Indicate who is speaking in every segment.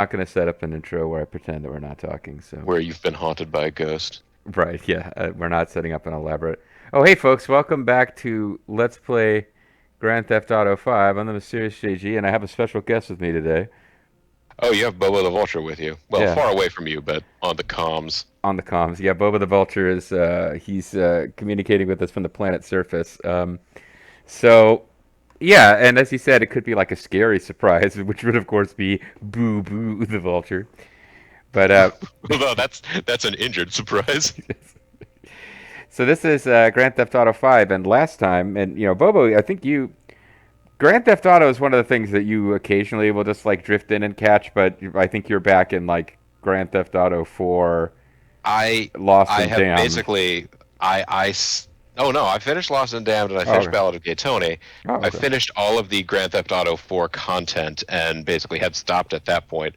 Speaker 1: Not going to set up an intro where I pretend that we're not talking. So,
Speaker 2: where you've been haunted by a ghost.
Speaker 1: right, yeah, we're not setting up an elaborate. Oh, hey, folks, welcome back to Let's Play Grand Theft Auto 5. I'm the Mysterious JG, and I have a special guest with me today.
Speaker 2: Oh, you have Bobo the Vulture with you. Well,
Speaker 1: Yeah,
Speaker 2: far away from you, but on the comms.
Speaker 1: on the comms. Yeah, Bobo the Vulture is he's communicating with us from the planet surface. So, yeah, and as he said, it could be like a scary surprise, which would of course be Boo Boo the Vulture. But
Speaker 2: Although that's an injured surprise.
Speaker 1: so this is Grand Theft Auto 5, and last time, and Bobo, I think you Grand Theft Auto is one of the things that you occasionally will just like drift in and catch, but I think you're back in like Grand Theft Auto 4,
Speaker 2: I
Speaker 1: Lost
Speaker 2: I
Speaker 1: and
Speaker 2: have
Speaker 1: Damned.
Speaker 2: basically oh no, I finished Lost and Damned and I
Speaker 1: Oh,
Speaker 2: finished
Speaker 1: okay.
Speaker 2: Ballad of Gay Tony.
Speaker 1: Oh,
Speaker 2: I
Speaker 1: okay.
Speaker 2: finished all of the Grand Theft Auto 4 content and basically had stopped at that point.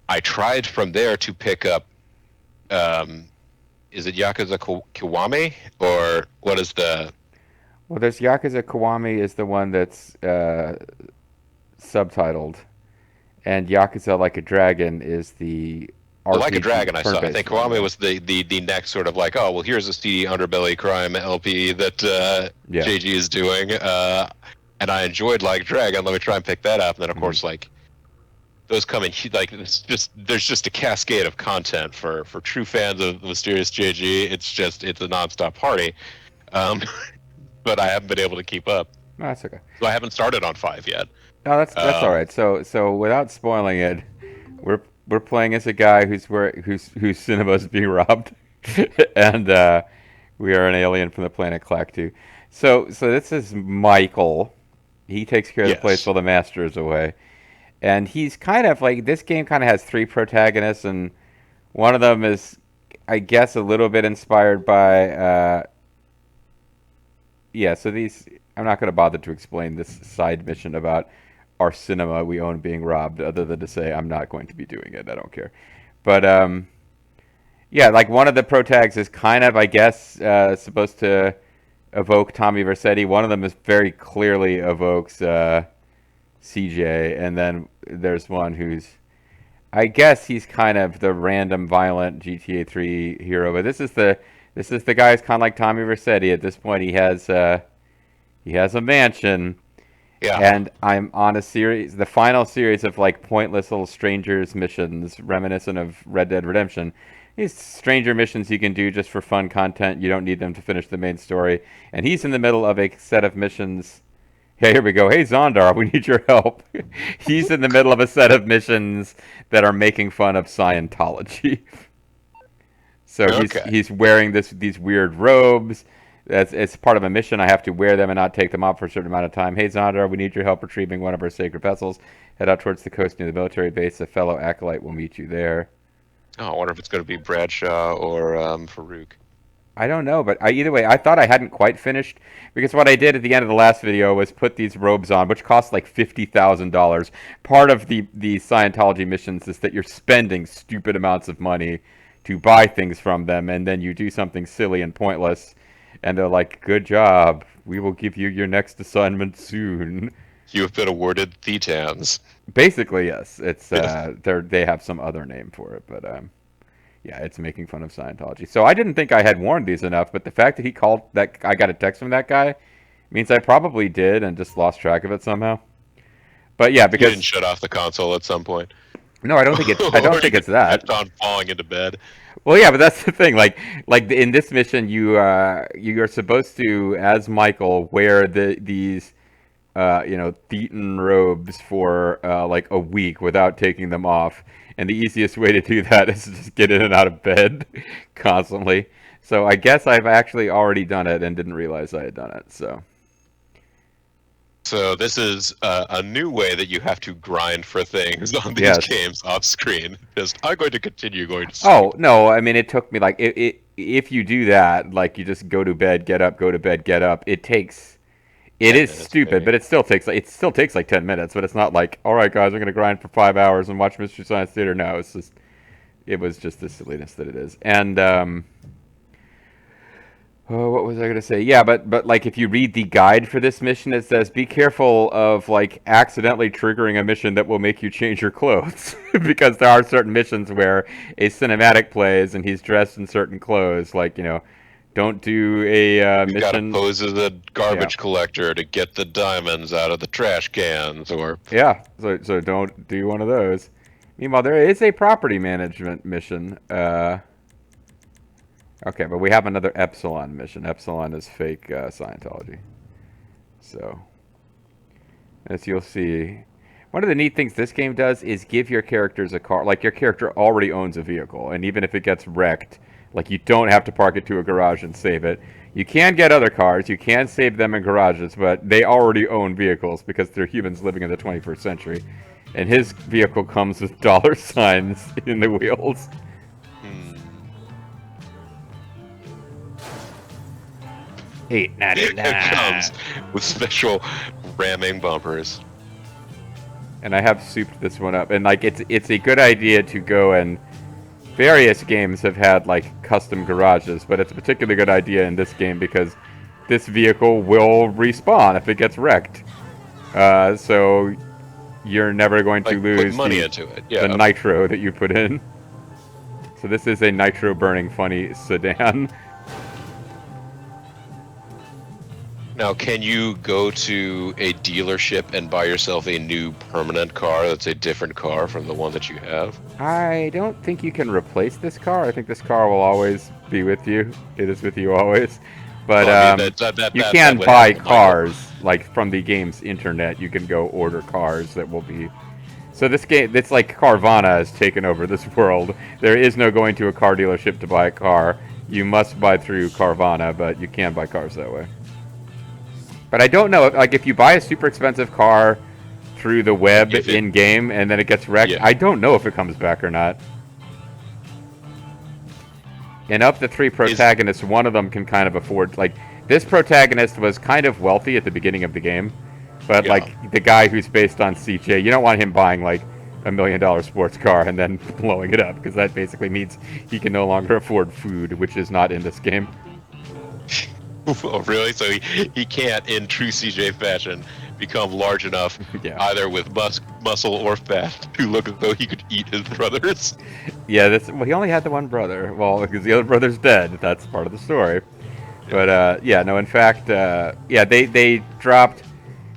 Speaker 2: I tried from there to pick up um is it Yakuza Kiwami or what is the
Speaker 1: Well, there's Yakuza Kiwami is the one that's subtitled, and Yakuza Like a Dragon is the
Speaker 2: well, Like a
Speaker 1: RPG
Speaker 2: Dragon I saw. I
Speaker 1: turn-based
Speaker 2: think
Speaker 1: one.
Speaker 2: Kiwami
Speaker 1: Yeah.
Speaker 2: was the next sort of like, oh well, here's a seedy underbelly crime LP that
Speaker 1: Yeah.
Speaker 2: JG is doing, and I enjoyed Like a Dragon. Let me try and pick that up. And then of
Speaker 1: Hmm.
Speaker 2: course like those come in like it's just there's just a cascade of content for true fans of Mysterious JG. It's a nonstop party, um, but I haven't been able to keep up.
Speaker 1: No, that's okay.
Speaker 2: So I haven't started on 5 yet.
Speaker 1: No, that's all
Speaker 2: Um,
Speaker 1: right. So without spoiling it, we're playing as a guy whose cinema is being robbed, and we are an alien from the planet Clactu. So this is Michael. He takes care of the place
Speaker 2: yes.
Speaker 1: while the master is away, and he's kind of like this game kind of has three protagonists, and one of them is, I guess, a little bit inspired by yeah. So these I'm not going to bother to explain this side mission about our cinema we own being robbed, other than to say I'm not going to be doing it. I don't care. But yeah, like one of the protags is kind of, I guess, supposed to evoke Tommy Vercetti. One of them is very clearly evokes CJ, and then there's one who's, I guess, he's kind of the random violent GTA 3 hero. But this is the guy who's kind of like Tommy Vercetti. At this point, he has a mansion,
Speaker 2: Yeah.
Speaker 1: and I'm on the final series of like pointless little strangers missions, reminiscent of Red Dead Redemption. These stranger missions you can do just for fun content. You don't need them to finish the main story. And he's in the middle of a set of missions. Yeah, here we go. Hey, Zondar, we need your help. He's in the middle of a set of missions that are making fun of Scientology. So he's
Speaker 2: Okay.
Speaker 1: he's wearing these weird robes. That's it's part of a mission. I have to wear them and not take them off for a certain amount of time. Hey Zondar, we need your help retrieving one of our sacred vessels. Head out towards the coast near the military base. A fellow acolyte will meet you there.
Speaker 2: Oh, I wonder if it's going to be Bradshaw or Farouk.
Speaker 1: I don't know, but either way, I thought I hadn't quite finished because what I did at the end of the last video was put these robes on, which cost like $50,000. Part of the Scientology missions is that you're spending stupid amounts of money to buy things from them, and then you do something silly and pointless, and they're like, "Good job. We will give you your next assignment soon."
Speaker 2: You have been awarded Thetans.
Speaker 1: Basically, yes. It's they have some other name for it, but yeah, it's making fun of Scientology. So I didn't think I had warned these enough, but the fact that he called that I got a text from that guy means I probably did and just lost track of it somehow. But yeah,
Speaker 2: You didn't
Speaker 1: because
Speaker 2: shut off the console at some point,
Speaker 1: no, I don't
Speaker 2: or
Speaker 1: think
Speaker 2: you
Speaker 1: it's that.
Speaker 2: kept on falling into bed.
Speaker 1: Well, yeah, but that's the thing. Like in this mission, you're supposed to, as Michael, wear these Thetan robes for like a week without taking them off. And the easiest way to do that is to just get in and out of bed constantly. So I guess I've actually already done it and didn't realize I had done it. So
Speaker 2: So this is a new way that you have to grind for things on these
Speaker 1: yes.
Speaker 2: games off screen. Just I'm going to continue going to
Speaker 1: Oh
Speaker 2: sleep.
Speaker 1: no, I mean it took me like if you do that, like you just go to bed, get up, go to bed, get up. It
Speaker 2: 10
Speaker 1: is
Speaker 2: minutes
Speaker 1: stupid,
Speaker 2: maybe.
Speaker 1: but it still takes like 10 minutes. But it's not like, all right, guys, I'm gonna grind for 5 hours and watch Mystery Science Theater. No, it was just the silliness that it is. And Oh, what was I gonna say? Yeah, but like if you read the guide for this mission, it says be careful of like accidentally triggering a mission that will make you change your clothes because there are certain missions where a cinematic plays and he's dressed in certain clothes. Like don't do a
Speaker 2: You got to
Speaker 1: mission.
Speaker 2: pose as a
Speaker 1: Yeah,
Speaker 2: garbage collector to get the diamonds out of the trash cans, or
Speaker 1: yeah. So don't do one of those. Meanwhile, there is a property management mission. Okay, but we have another Epsilon mission. Epsilon is fake Scientology. So. As you'll see, one of the neat things this game does is give your characters a car. Like, your character already owns a vehicle, and even if it gets wrecked, like, you don't have to park it to a garage and save it. You can get other cars, you can save them in garages, but they already own vehicles because they're humans living in the 21st century. And his vehicle comes with dollar signs in the wheels.
Speaker 2: it comes
Speaker 1: $8.99.
Speaker 2: with special ramming bumpers.
Speaker 1: And I have souped this one up, and like it's a good idea to go and various games have had like custom garages, but it's a particularly good idea in this game because this vehicle will respawn if it gets wrecked. So you're never going to
Speaker 2: Like put
Speaker 1: lose
Speaker 2: money into it.
Speaker 1: the
Speaker 2: Yeah.
Speaker 1: nitro that you put in. So this is a nitro burning funny sedan.
Speaker 2: Now, can you go to a dealership and buy yourself a new permanent car that's a different car from the one that you have?
Speaker 1: I don't think you can replace this car. I think this car will always be with you. It is with you always. But
Speaker 2: Well, I mean,
Speaker 1: you
Speaker 2: that
Speaker 1: can
Speaker 2: would
Speaker 1: buy
Speaker 2: happen to Michael.
Speaker 1: cars like from the game's internet. You can go order cars that will be. So this game, it's like Carvana has taken over this world. There is no going to a car dealership to buy a car. You must buy through Carvana, but you can buy cars that way. But I don't know, like if you buy a super expensive car through the web
Speaker 2: If it,
Speaker 1: in game and then it gets wrecked,
Speaker 2: yeah.
Speaker 1: I don't know if it comes back or not. And of the three
Speaker 2: Is
Speaker 1: protagonists, one of them can kind of afford, like, this protagonist was kind of wealthy at the beginning of the game, but
Speaker 2: Yeah.
Speaker 1: like the guy who's based on CJ, you don't want him buying like $1 million sports car and then blowing it up because that basically means he can no longer afford food, which is not in this game.
Speaker 2: Oh, really? So he can't, in true CJ fashion, become large enough,
Speaker 1: Yeah.
Speaker 2: either with muscle or fat, to look as though he could eat his brothers.
Speaker 1: Yeah, well, he only had the one brother. Well, because the other brother's dead. That's part of the story. But yeah, no. In fact, yeah, they dropped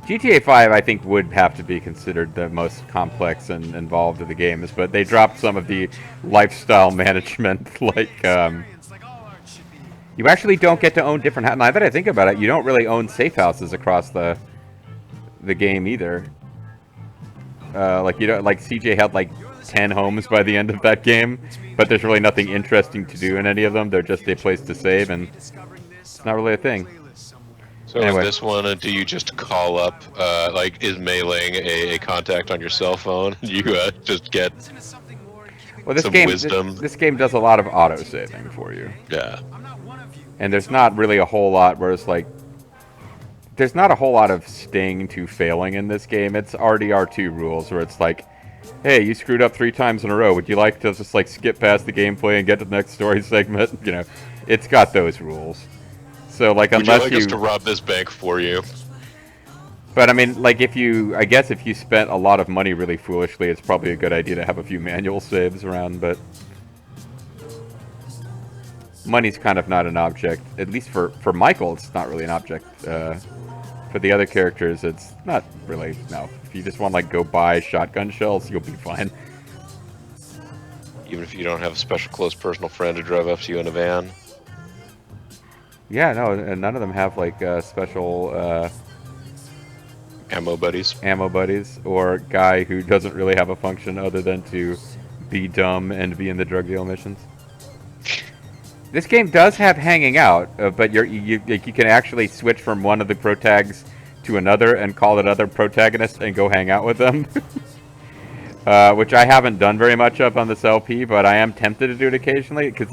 Speaker 1: GTA 5. I think would have to be considered the most complex and involved of the games. But they dropped some of the lifestyle management, like you actually don't get to own different. Now that I think about it, you don't really own safe houses across the game either. Like you don't, like CJ had like 10 homes by the end of that game, but there's really nothing interesting to do in any of them. They're just a place to save, and it's not really a thing.
Speaker 2: So
Speaker 1: Anyway.
Speaker 2: in this one, do you just call up, like, is mailing a contact on your cell phone? You just get
Speaker 1: Well, this
Speaker 2: some
Speaker 1: game,
Speaker 2: wisdom.
Speaker 1: this game does a lot of auto saving for you,
Speaker 2: Yeah.
Speaker 1: and there's not really a whole lot where it's like. There's not a whole lot of sting to failing in this game. It's RDR2 rules where it's like, hey, you screwed up 3 times in a row. Would you like to just like skip past the gameplay and get to the next story segment? You know, it's got those rules. So like
Speaker 2: Would you
Speaker 1: unless
Speaker 2: like us to rob this bank for you?
Speaker 1: but I mean like I guess if you spent a lot of money really foolishly, it's probably a good idea to have a few manual saves around, but money's kind of not an object. At least for Michael, it's not really an object. For the other characters, it's not really. No, if you just want like go buy shotgun shells, you'll be fine.
Speaker 2: Even if you don't have a special close personal friend to drive up to you in a van?
Speaker 1: Yeah, no, and none of them have like special
Speaker 2: Ammo buddies?
Speaker 1: ammo buddies or guy who doesn't really have a function other than to be dumb and be in the drug deal missions. This game does have hanging out, but you can actually switch from one of the protags to another and call that other protagonist and go hang out with them. Which I haven't done very much of on this LP, but I am tempted to do it occasionally because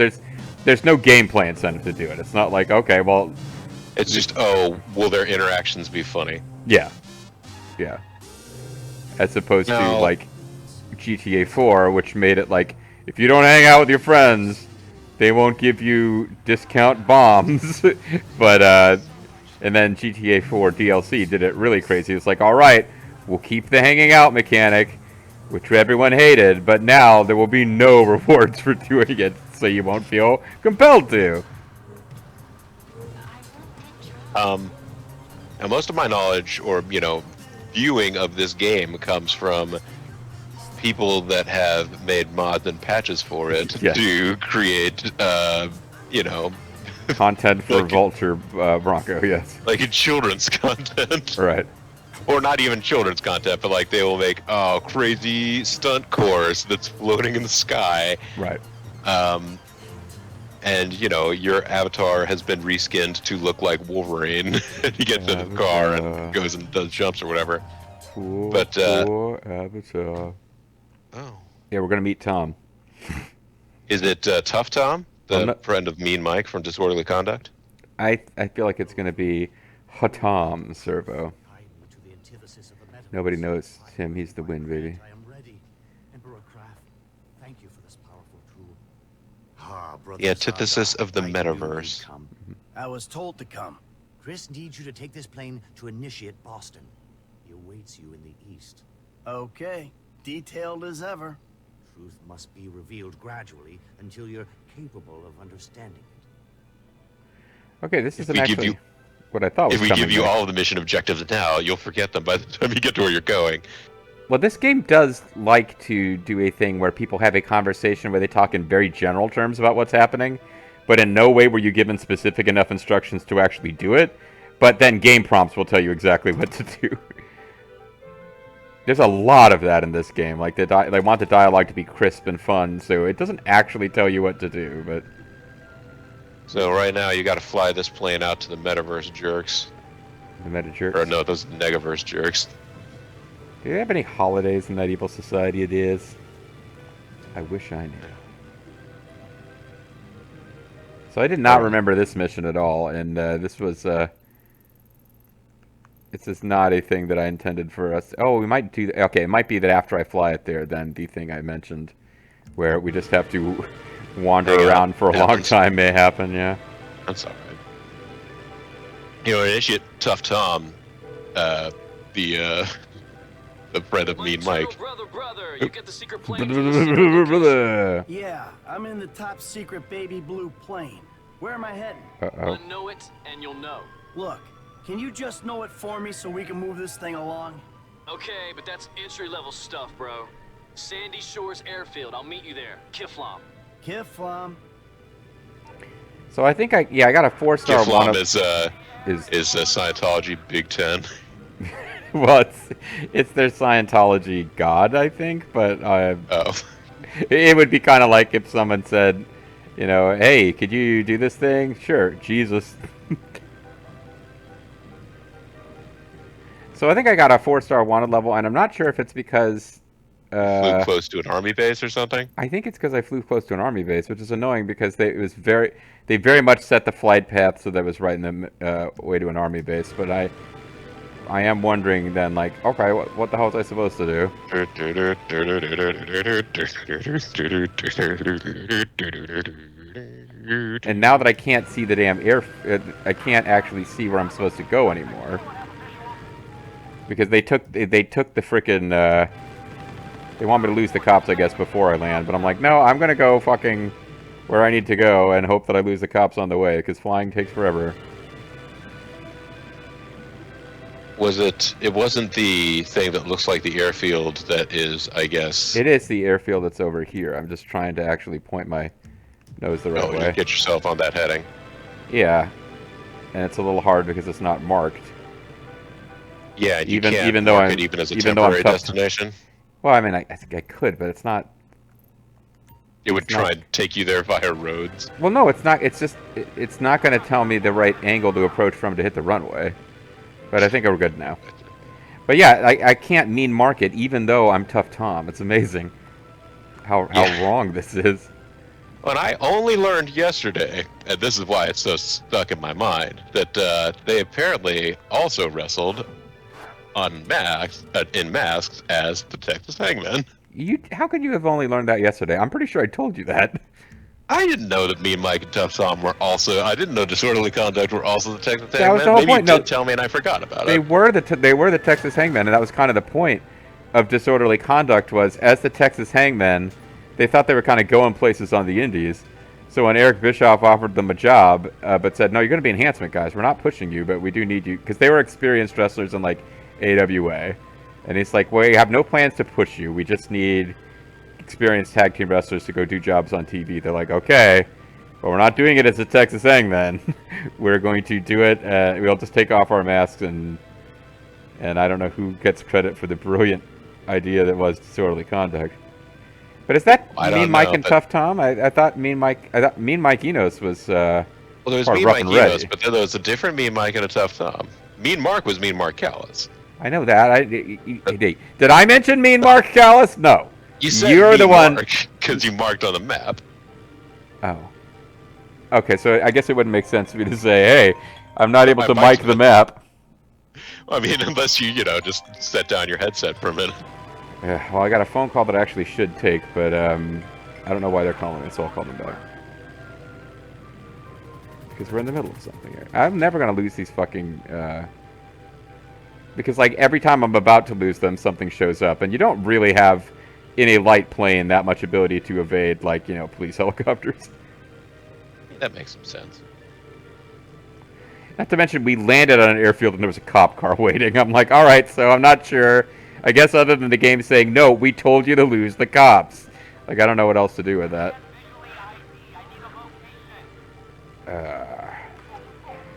Speaker 1: there's no gameplay incentive to do it. It's not like, okay, well,
Speaker 2: It's just, oh, will their interactions be funny?
Speaker 1: yeah, as opposed to
Speaker 2: No.
Speaker 1: like GTA 4, which made it like if you don't hang out with your friends, they won't give you discount bombs, but and then GTA 4 DLC did it really crazy. It's like, all right, we'll keep the hanging out mechanic, which everyone hated, but now there will be no rewards for doing it, so you won't feel compelled to.
Speaker 2: Now most of my knowledge, or viewing of this game comes from people that have made mods and patches for it
Speaker 1: Yes.
Speaker 2: to create, you know,
Speaker 1: Content for
Speaker 2: like,
Speaker 1: Vulture Bronco, yes.
Speaker 2: like children's content.
Speaker 1: Right.
Speaker 2: Or not even children's content, but like they will make crazy stunt course that's floating in the sky.
Speaker 1: Right.
Speaker 2: And your avatar has been reskinned to look like Wolverine. And he gets in the car and goes and does jumps or whatever. But
Speaker 1: poor avatar.
Speaker 2: oh,
Speaker 1: Yeah, we're gonna meet Tom.
Speaker 2: is it Tough Tom, the
Speaker 1: Well, no-
Speaker 2: friend of Mean Mike from Disorderly Conduct?
Speaker 1: I feel like it's gonna be Hatam Servo. Nobody knows him. He's the win, baby.
Speaker 3: I am ready. Emperor Kraft, thank you for this powerful tool.
Speaker 2: The antithesis of the metaverse.
Speaker 3: I was told to come. Chris needs you to take this plane to initiate Boston. He awaits you in the east.
Speaker 4: Okay, detailed as ever.
Speaker 3: Truth must be revealed gradually until you're capable of understanding it.
Speaker 1: Okay, this isn't
Speaker 2: we give
Speaker 1: actually
Speaker 2: you-
Speaker 1: what I thought was
Speaker 2: If we
Speaker 1: coming
Speaker 2: give you
Speaker 1: next.
Speaker 2: all of the mission objectives now, you'll forget them by the time you get to where you're going.
Speaker 1: Well, this game does like to do a thing where people have a conversation where they talk in very general terms about what's happening, but in no way were you given specific enough instructions to actually do it. But then game prompts will tell you exactly what to do. There's a lot of that in this game. Like they want the dialogue to be crisp and fun, so it doesn't actually tell you what to do. But
Speaker 2: So right now you got to fly this plane out to the metaverse jerks.
Speaker 1: the meta jerks.
Speaker 2: Or no, those negaverse jerks.
Speaker 1: Do you have any holidays in that evil society it is? I wish I knew. So I did not remember this mission at all, and this is not a thing that I intended for us. Oh, we might do. Okay, it might be that after I fly it there, then the thing I mentioned, where we just have to wander
Speaker 2: Hang out.
Speaker 1: around for a long
Speaker 2: Happens.
Speaker 1: time, may happen. Yeah.
Speaker 2: That's alright. Initiate Tough Tom, the friend of Mean Mike.
Speaker 5: Brother, you get the secret plane.
Speaker 4: Yeah, I'm in the top secret baby blue plane. Where am I heading?
Speaker 1: Uh-oh.
Speaker 5: Know it, and you'll know.
Speaker 4: Look, can you just know it for me so we can move this thing along?
Speaker 5: Okay, but that's entry-level stuff, bro. Sandy Shores Airfield. I'll meet you there. Kiflam.
Speaker 4: Kiflam.
Speaker 1: So I think I got a 4-star one.
Speaker 2: Kiflam is Scientology Big Ten.
Speaker 1: Well, it's their Scientology god, I think, but
Speaker 2: Oh.
Speaker 1: it would be kind of like if someone said, hey, could you do this thing? Sure, Jesus. So I think I got a 4-star wanted level, and I'm not sure if it's because
Speaker 2: Flew close to an army base or something?
Speaker 1: I think it's because I flew close to an army base, which is annoying because they very much set the flight path so that it was right in the way to an army base. But I am wondering then, like, okay, what the hell was I supposed to do? And now that I can't see the damn I can't actually see where I'm supposed to go anymore. Because they took the frickin', they want me to lose the cops, I guess, before I land. But I'm like, no, I'm gonna go fucking where I need to go and hope that I lose the cops on the way, because flying takes forever.
Speaker 2: It wasn't the thing that looks like the airfield that is, I guess...
Speaker 1: It is the airfield that's over here. I'm just trying to actually point my nose the right way.
Speaker 2: Just get yourself on that heading.
Speaker 1: Yeah. And it's a little hard because it's not marked.
Speaker 2: Yeah, and you
Speaker 1: Even-
Speaker 2: can't
Speaker 1: even though
Speaker 2: mark
Speaker 1: I'm-
Speaker 2: it even as a
Speaker 1: even though I'm
Speaker 2: temporary
Speaker 1: tough-
Speaker 2: destination.
Speaker 1: Well, I mean, I think I could, but it's not...
Speaker 2: It would
Speaker 1: It's not-
Speaker 2: try and take you there via roads.
Speaker 1: Well, no, it's not. It's just... It's not going to tell me the right angle to approach from to hit the runway. But I think we're good now. But yeah, I can't mean mark it, even though I'm Tough Tom. It's amazing how
Speaker 2: Yeah.
Speaker 1: wrong this is.
Speaker 2: And I only learned yesterday, and this is why it's so stuck in my mind, that they apparently also wrestled in masks as the Texas Hangman.
Speaker 1: How could you have only learned that yesterday? I'm pretty sure I told you that.
Speaker 2: I didn't know that me and Mike and Tough Tom were also. I didn't know Disorderly Conduct were also the Texas
Speaker 1: That was
Speaker 2: Hangman.
Speaker 1: the whole
Speaker 2: Maybe you
Speaker 1: point. No,
Speaker 2: did tell me and I forgot about
Speaker 1: they
Speaker 2: it.
Speaker 1: were the Texas Hangmen, and that was kind of the point of Disorderly Conduct. Was as the Texas Hangmen, they thought they were kind of going places on the Indies. So when Eric Bischoff offered them a job, but said, "No, you're going to be enhancement guys. We're not pushing you, but we do need you," because they were experienced wrestlers in like AWA, and he's like, "We have no plans to push you. We just need experienced tag team wrestlers to go do jobs on TV." They're like, "Okay, but we're not doing it as a Texas Hangman. We're going to do it. We'll just take off our masks and I don't know who gets credit for the brilliant idea that was Disorderly Conduct." But is that
Speaker 2: I
Speaker 1: Mean
Speaker 2: don't
Speaker 1: Mike
Speaker 2: know,
Speaker 1: and
Speaker 2: but-
Speaker 1: Tough Tom? I thought Mean Mike Enos was
Speaker 2: Well, there was
Speaker 1: part of
Speaker 2: Mean
Speaker 1: Rough
Speaker 2: Mike
Speaker 1: and
Speaker 2: Enos,
Speaker 1: Ready.
Speaker 2: but then there was a different Mean Mike and a Tough Tom. Mean Mark was Mean Mark Callis.
Speaker 1: I know that. Did I mention Mean Mark Callis? No.
Speaker 2: You said
Speaker 1: You're
Speaker 2: Mean
Speaker 1: the one.
Speaker 2: because you marked on the map.
Speaker 1: Oh. Okay, so I guess it wouldn't make sense for me to say, "Hey, I'm not able
Speaker 2: I
Speaker 1: to
Speaker 2: might-
Speaker 1: mic the map."
Speaker 2: I mean, unless you just set down your headset for a minute.
Speaker 1: Yeah, well, I got a phone call that I actually should take, but I don't know why they're calling me, so I'll call them back. Because we're in the middle of something here. I'm never going to lose these fucking... because, like, every time I'm about to lose them, something shows up. And you don't really have, in a light plane, that much ability to evade, like, police helicopters.
Speaker 2: That makes some sense.
Speaker 1: Not to mention, we landed on an airfield and there was a cop car waiting. I'm like, alright, so I'm not sure. I guess other than the game saying, "No, we told you to lose the cops." Like, I don't know what else to do with that.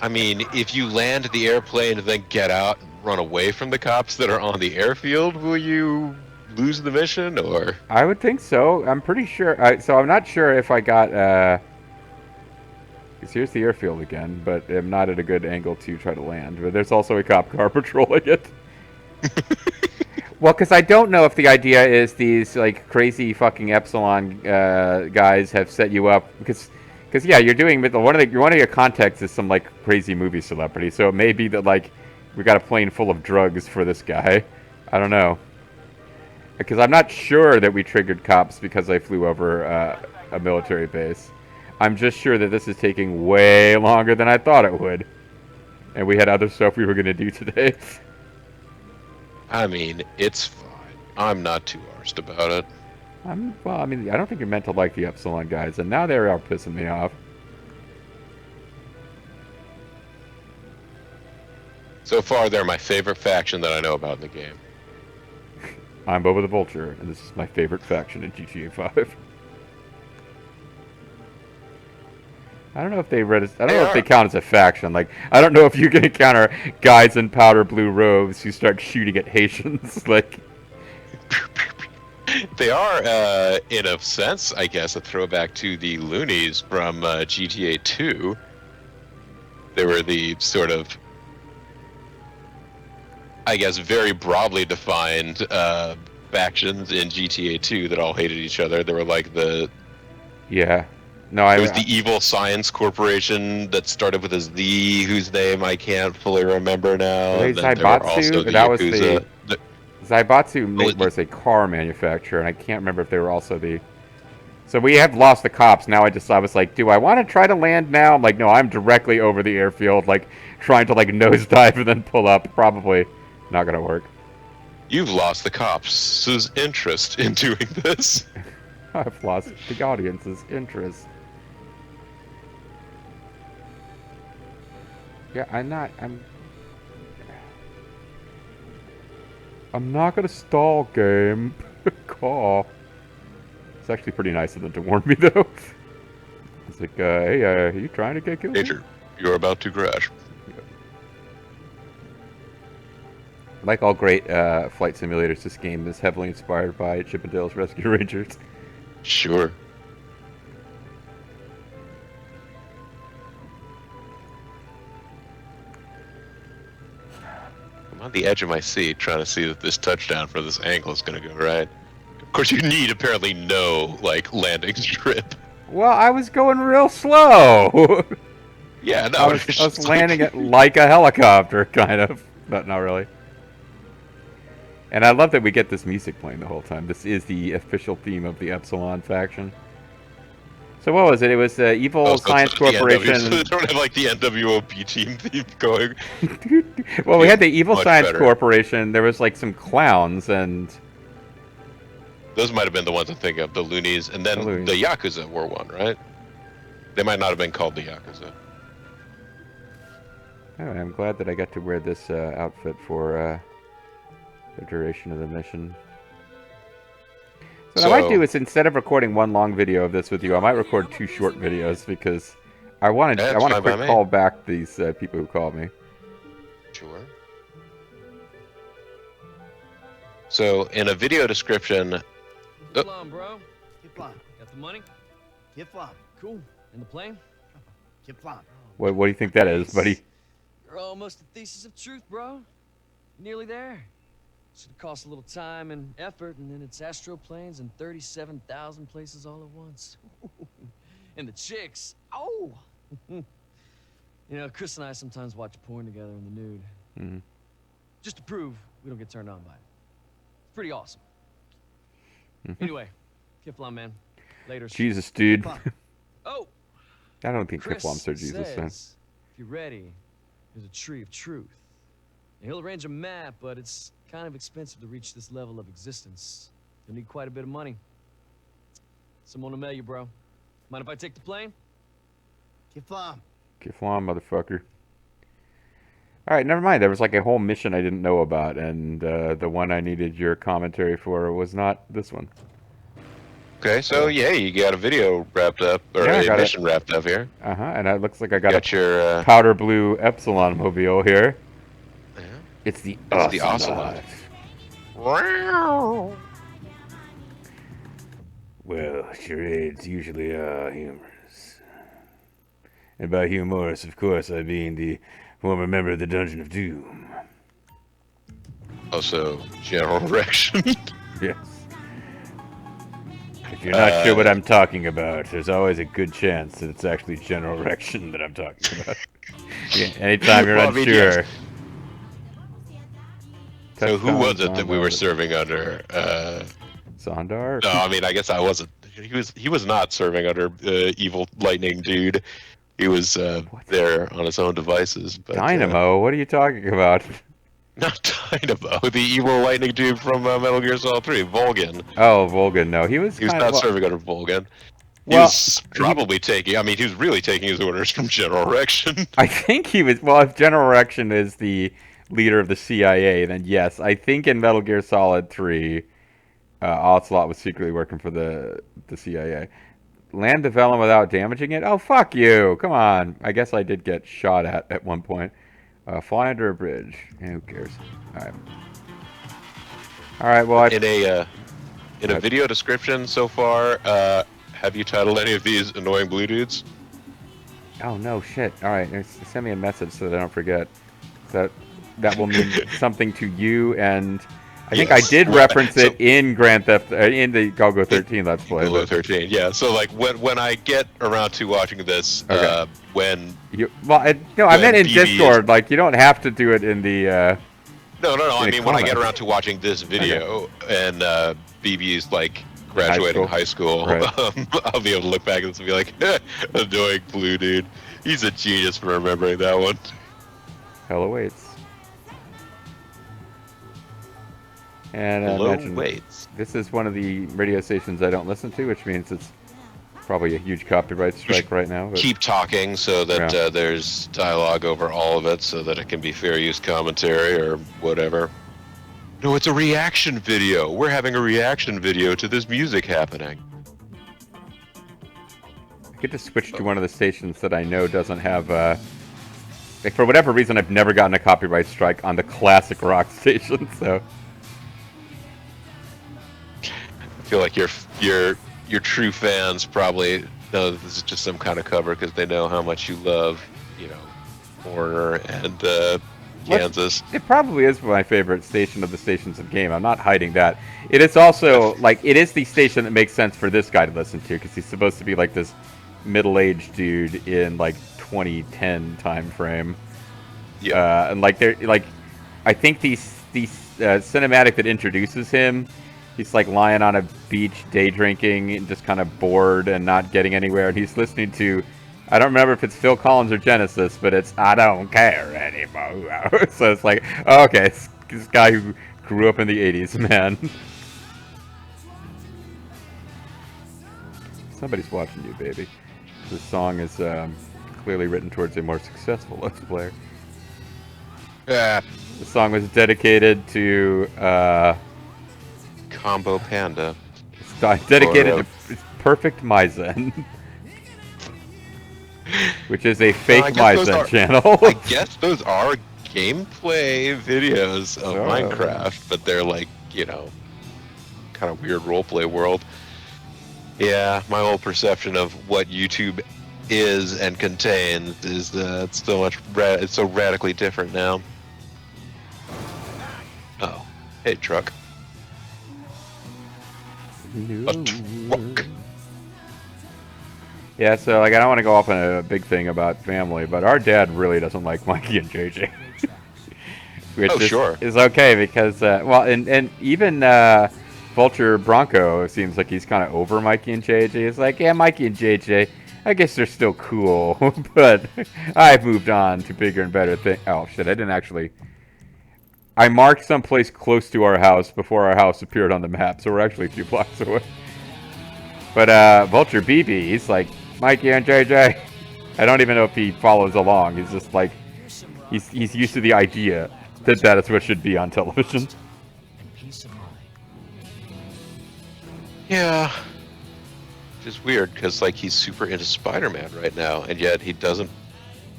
Speaker 2: I mean, if you land the airplane and then get out and run away from the cops that are on the airfield, will you lose the mission, or?
Speaker 1: I would think so. I'm pretty sure. So I'm not sure if I got... 'cause here's the airfield again, but I'm not at a good angle to try to land. But there's also a cop car patrolling it. Well, because I don't know if the idea is these like crazy fucking Epsilon guys have set you up because yeah, you're doing one of your contacts is some like crazy movie celebrity, so it may be that like we got a plane full of drugs for this guy. I don't know, because I'm not sure that we triggered cops because I flew over a military base. I'm just sure that this is taking way longer than I thought it would, and we had other stuff we were going to do today.
Speaker 2: I mean, it's fine. I'm not too arsed about it.
Speaker 1: Well, I mean, I don't think you're meant to like the Epsilon guys, and now they are pissing me off.
Speaker 2: So far, they're my favorite faction that I know about in the game.
Speaker 1: I'm Bobo the Vulture, and this is my favorite faction in GTA 5. I don't know if they if they count as a faction. Like, I don't know if you can encounter guys in powder blue robes who start shooting at Haitians. Like,
Speaker 2: They are, in a sense, I guess, a throwback to the loonies from GTA 2. They were the sort of, I guess, very broadly defined factions in GTA 2 that all hated each other. They were like
Speaker 1: yeah, no,
Speaker 2: It was the Evil Science Corporation that started with a Z, whose name I can't fully remember now.
Speaker 1: Were they
Speaker 2: And then there were
Speaker 1: Zaibatsu?
Speaker 2: also the
Speaker 1: That was
Speaker 2: Yakuza.
Speaker 1: Zaibatsu was a car manufacturer, and I can't remember if they were also the... So we have lost the cops. Now I was like, do I want to try to land now? I'm like, no, I'm directly over the airfield, like, trying to, like, nosedive and then pull up. Probably not going to work.
Speaker 2: You've lost the cops' interest in doing this.
Speaker 1: I've lost the audience's interest. Yeah, I'm not gonna stall, game. Call. It's actually pretty nice of them to warn me, though. It's like, hey, are you trying to get killed?
Speaker 2: Major, you're about to crash.
Speaker 1: Like all great flight simulators, this game is heavily inspired by Chip 'n Dale's Rescue Rangers.
Speaker 2: Sure. I'm on the edge of my seat trying to see that this touchdown for this angle is going to go right. Of course, you need apparently no, like, landing strip.
Speaker 1: Well, I was going real slow.
Speaker 2: Yeah, no.
Speaker 1: I was landing it like a helicopter, kind of, but not really. And I love that we get this music playing the whole time. This is the official theme of the Epsilon faction. So what was it? It was the Evil
Speaker 2: Oh, so
Speaker 1: Science
Speaker 2: it's not the
Speaker 1: Corporation.
Speaker 2: NW, so they don't have like the NWOP team going.
Speaker 1: Well, we
Speaker 2: Yeah,
Speaker 1: had the Evil
Speaker 2: much
Speaker 1: Science
Speaker 2: better.
Speaker 1: Corporation. There was like some clowns and
Speaker 2: Those might have been the ones I'm thinking of, the Loonies, and then
Speaker 1: The Loonies.
Speaker 2: the Yakuza were one, right? They might not have been called the Yakuza.
Speaker 1: Anyway, I'm glad that I got to wear this outfit for the duration of the mission. So what I might do is, instead of recording one long video of this with you, I might record 2 short videos because I want to.
Speaker 2: Yeah,
Speaker 1: I
Speaker 2: it's
Speaker 1: want to
Speaker 2: fine by
Speaker 1: quick
Speaker 2: me.
Speaker 1: call back these people who called me.
Speaker 2: Sure. So in a video description,
Speaker 5: Keep on, bro.
Speaker 3: Keep on.
Speaker 5: Got the money?
Speaker 3: Keep on.
Speaker 5: Cool. In the plane?
Speaker 3: Keep on.
Speaker 1: What do you think that is, buddy?
Speaker 5: You're almost the thesis of truth, bro. Nearly there. It's gonna cost a little time and effort, and then it's astroplanes and 37,000 places all at once. And the chicks, oh! You know, Chris and I sometimes watch porn together in the nude.
Speaker 1: Mm-hmm.
Speaker 5: Just to prove we don't get turned on by it. It's pretty awesome. Anyway, Kiflon, man. Later.
Speaker 1: Jesus, dude.
Speaker 5: Oh!
Speaker 1: I don't think
Speaker 5: Chris
Speaker 1: Kiflom's so Jesus.
Speaker 5: says, if you're ready, there's a tree of truth. And he'll arrange a map, but it's kind of expensive to reach this level of existence. You'll need quite a bit of money. Someone will mail you, bro. Mind if I take the plane?
Speaker 3: Keep on.
Speaker 1: Kiflom, motherfucker. Alright, never mind. There was like a whole mission I didn't know about, and the one I needed your commentary for was not this one.
Speaker 2: okay, so yeah, you got a video wrapped up, or
Speaker 1: Yeah, I
Speaker 2: a
Speaker 1: got it.
Speaker 2: mission wrapped up here.
Speaker 1: And it looks like I got
Speaker 2: Got
Speaker 1: a
Speaker 2: your,
Speaker 1: powder blue Epsilon mobile here.
Speaker 2: yeah.
Speaker 1: It's the
Speaker 2: It's the
Speaker 1: Ocelot.
Speaker 2: Ocelot.
Speaker 1: Well, charades usually are humorous. And by humorous, of course, I mean the former member of the Dungeon of Doom.
Speaker 2: Also, General Rection.
Speaker 1: Yes. If you're not sure what I'm talking about, there's always a good chance that it's actually General Rection that I'm talking about. Yeah, anytime you're
Speaker 2: Well, I mean,
Speaker 1: unsure.
Speaker 2: yes. So who was it that we were serving under?
Speaker 1: Sondar?
Speaker 2: No, I mean, I guess I wasn't. He was not serving under evil lightning dude. He was there on his own devices. But,
Speaker 1: Dynamo? What are you talking about?
Speaker 2: not Dynamo, the evil lightning dude from Metal Gear Solid 3, Volgan.
Speaker 1: Oh, Volgan. No, he was.
Speaker 2: He was
Speaker 1: kinda-
Speaker 2: not
Speaker 1: well,
Speaker 2: serving under Volgan. He
Speaker 1: Well,
Speaker 2: was probably taking. I mean, he was really taking his orders from General Rection.
Speaker 1: I think he was. Well, if General Rection is the leader of the CIA, then yes. I think in Metal Gear Solid 3, Ocelot was secretly working for the CIA. Land the Vellum without damaging it? Oh, fuck you. Come on. I guess I did get shot at one point. Fly under a bridge. Who cares? Alright. Alright, well,
Speaker 2: In a video description so far, have you titled any of these annoying blue dudes?
Speaker 1: Oh, no, shit. Alright, send me a message so that I don't forget. That will mean something to you, and I think I
Speaker 2: Yes.
Speaker 1: did reference it in Grand Theft, in the Golgo 13 Let's Play.
Speaker 2: Below
Speaker 1: but
Speaker 2: 13, yeah. So like when I get around to watching this,
Speaker 1: Okay.
Speaker 2: when
Speaker 1: I
Speaker 2: When
Speaker 1: meant in
Speaker 2: BB is-
Speaker 1: Discord. Like, you don't have to do it in the,
Speaker 2: no, I
Speaker 1: in
Speaker 2: mean when I get
Speaker 1: comments.
Speaker 2: around to watching this video and BB's like graduating high school,
Speaker 1: Right.
Speaker 2: I'll be able to look back at this and be like, annoying blue dude. He's a genius for remembering that one.
Speaker 1: hell awaits. And
Speaker 2: Hello,
Speaker 1: imagine
Speaker 2: waits.
Speaker 1: this is one of the radio stations I don't listen to, which means it's probably a huge copyright strike right now. But
Speaker 2: Keep talking so that
Speaker 1: Yeah.
Speaker 2: there's dialogue over all of it, so that it can be fair use commentary or whatever. No, it's a reaction video. We're having a reaction video to this music happening.
Speaker 1: I get to switch to one of the stations that I know doesn't have. Like, for whatever reason, I've never gotten a copyright strike on the classic rock station. So
Speaker 2: I feel like your true fans probably know that this is just some kind of cover because they know how much you love, Warner and Kansas.
Speaker 1: it probably is my favorite station of the stations of game. I'm not hiding that. It is also like it is the station that makes sense for this guy to listen to because he's supposed to be like this middle-aged dude in like 2010 time frame.
Speaker 2: Yeah.
Speaker 1: And like they're like, I think the cinematic that introduces him He's like lying on a beach, day drinking, and just kind of bored and not getting anywhere. And he's listening to, I don't remember if it's Phil Collins or Genesis, but it's I Don't Care Anymore. So it's like, oh, okay, it's this guy who grew up in the 80s, man. Somebody's watching you, baby. This song is clearly written towards a more successful Let's Player.
Speaker 2: Yeah.
Speaker 1: The song was dedicated to
Speaker 2: Combo Panda.
Speaker 1: it's dedicated to Perfect Maizen, which is a fake Maizen channel.
Speaker 2: I guess those are gameplay videos of Minecraft, but they're like, you know, kind of weird roleplay world. Yeah, my whole perception of what YouTube is and contains is it's so much it's so radically different now. Oh, hey truck. A truck.
Speaker 1: Yeah, so like I don't want to go off on a big thing about family, but our dad really doesn't like Mikey and JJ. Which is okay because well, and even Vulture Bronco seems like he's kind of over Mikey and JJ. He's like, yeah, Mikey and JJ, I guess they're still cool, but I've moved on to bigger and better things. Oh shit, I didn't actually. I marked someplace close to our house before our house appeared on the map, so we're actually 2 blocks away. But Vulture BB, he's like, Mikey and JJ. I don't even know if he follows along. He's just like, he's used to the idea that that is what should be on television.
Speaker 2: Yeah. Which is weird, because like he's super into Spider-Man right now, and yet he doesn't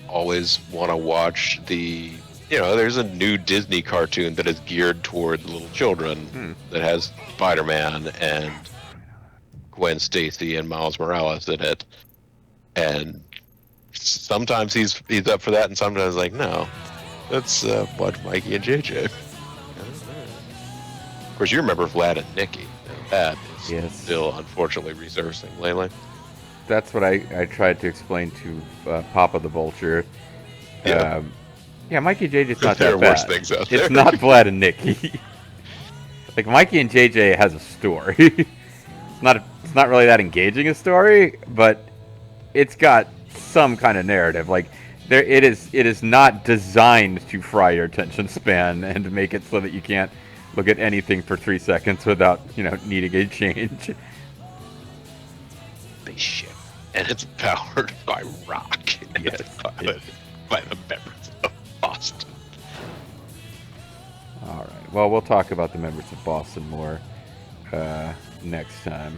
Speaker 2: always want to watch the... You know, there's a new Disney cartoon that is geared toward little children that has Spider-Man and Gwen Stacy and Miles Morales in it. And sometimes he's up for that, and sometimes like, no, let's watch Mikey and JJ. Of course, you remember Vlad and Nikki. That is still, unfortunately, resurfacing lately.
Speaker 1: That's what I tried to explain to Papa the Vulture. Yeah, Mikey and JJ's not that bad.
Speaker 2: Worse things out there.
Speaker 1: It's not Vlad and Nikki. Like Mikey and JJ has a story. It's not really that engaging a story, but it's got some kind of narrative. Like it is not designed to fry your attention span and to make it so that you can't look at anything for 3 seconds without, you know, needing a change.
Speaker 2: Spaceship, and it's powered by rock.
Speaker 1: Yes.
Speaker 2: By the members of Boston.
Speaker 1: All right. Well, we'll talk about the members of Boston more next time.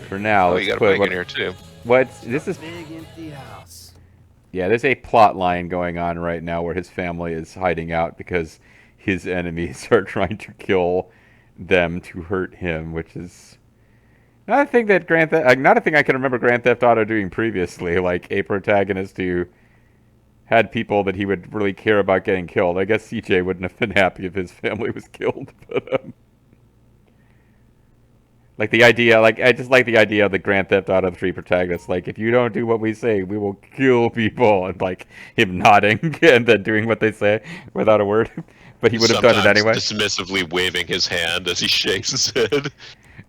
Speaker 1: For now,
Speaker 2: you got a pig in here too.
Speaker 1: This is
Speaker 4: big empty house.
Speaker 1: Yeah, there's a plot line going on right now where his family is hiding out because his enemies are trying to kill them to hurt him, which is not a thing that not a thing I can remember Grand Theft Auto doing previously. Like a protagonist who had people that he would really care about getting killed. I guess CJ wouldn't have been happy if his family was killed, but like the idea, like I just like the idea of the Grand Theft Auto 3 protagonist. Like, if you don't do what we say, we will kill people, and like him nodding and then doing what they say without a word. But he would have done it anyway.
Speaker 2: Dismissively waving his hand as he shakes his head.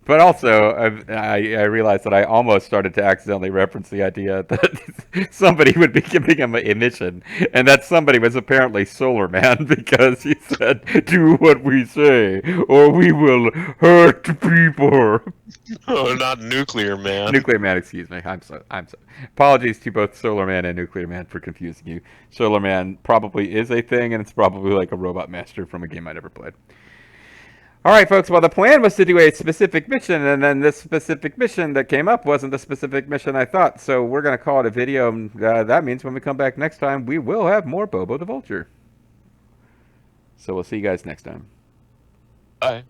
Speaker 1: But also, I realized that I almost started to accidentally reference the idea that somebody would be giving him a mission, and that somebody was apparently Solar Man, because he said, "Do what we say, or we will hurt people."
Speaker 2: Oh, not Nuclear Man.
Speaker 1: Nuclear Man, excuse me. I'm so. Apologies to both Solar Man and Nuclear Man for confusing you. Solar Man probably is a thing, and it's probably like a robot master from a game I never played. All right, folks, well, the plan was to do a specific mission, and then this specific mission that came up wasn't the specific mission I thought, so we're going to call it a video. That means when we come back next time, we will have more Bobo the Vulture. So we'll see you guys next time.
Speaker 2: Bye.